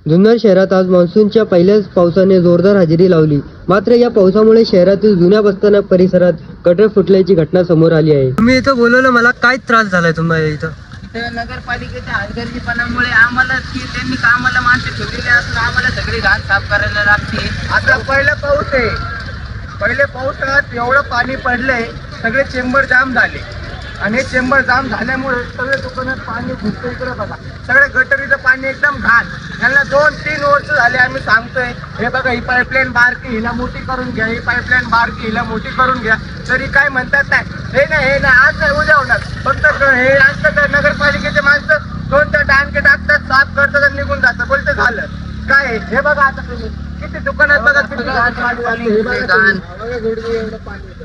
जुन्नर शहरात आज मान्सूनच्या पहिल्याच पावसाने जोरदार हजेरी लावली. मात्र या पावसामुळे शहरातील जुन्या बस्ताना परिसरात गटर फुटल्याची घटना समोर आली आहे. तुम्ही इथं बोलवलं, मला काय त्रास झालाय तुम्हाला इथं? नगरपालिकेच्या हलगर्जीपणामुळे आम्हाला त्यांनी कामाला माणसं ठेवलेली असून आम्हाला सगळी घाण साफ करायला लागते. आता पहिला पाऊस आहे, पहिले पावसात एवढं पाणी पडलंय, सगळे चेंबर जाम झाले आणि हे चेंबर जाम झाल्यामुळे सगळे दुकानात पाणी घुसतं. इकडे बघा, सगळे गटरीचं पाणी एकदम घाण. यांना 2-3 वर्ष झाले आम्ही सांगतोय, हे बघा ही पाईपलाईन बारकी, हिला मोठी करून घ्या, ही पाईपलाईन बारकी, हिला मोठी करून घ्या, तरी काय म्हणतात नाही. हे नाही आज नाही उद्या होणार. फक्त हे असतं नगरपालिकेचे माणसं कोणतं डांके टाकतात, साफ करतात आणि निघून जातात, बोलते झालं काय. हे बघा आता तुम्ही किती दुकानात बघा, किती घाण पाणी झालं. हे बघा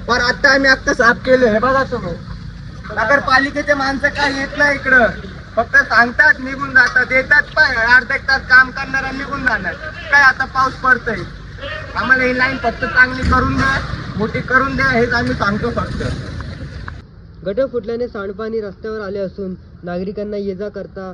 पण आता आम्ही आता साफ केलं. हे बघा तुम्ही, नगरपालिकेचे माणसं काय येत नाही इकडं, फक्त सांगतात निघून जातात, येतात पण अर्धा एक तास काम करणार आणि निघून जाणार. काय आता पाऊस पडतोय, आम्हाला ही लाईन फक्त चांगली करून द्या, मोठी करून द्या, हेच आम्ही सांगतो फक्त. गटर फुटल्याने सांडपाणी रस्त्यावर आले असून नागरिकांना ये जा करता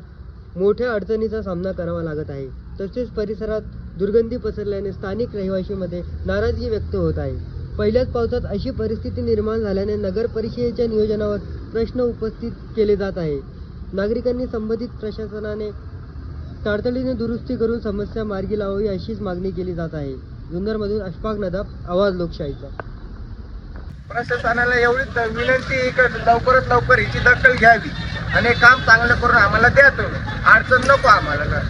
मोठ्या अडचणीचा सामना करावा लागत आहे. तसेच परिसरात दुर्गंधी पसरल्याने स्थानिक रहिवाशीमध्ये नाराजगी व्यक्त होत आहे. पहिल्याच पावसात अशी परिस्थिती निर्माण झाल्याने नगर परिषदेच्या नियोजनावर प्रश्न उपस्थित केले जात आहे. नागरिकांनी संबंधित प्रशासनाने तातडीने दुरुस्ती करून समस्या मार्गी लावावी अशीच मागणी केली जात आहे. जुन्नरमधून अशफाक नदाब, आवाज लोकशाहीचा. प्रशासनाला एवढीच विनंती आहे की लवकरात लवकर हिची दखल घ्यावी आणि काम चांगलं करून आम्हाला द्या. तुम्ही अडचण नको आम्हाला.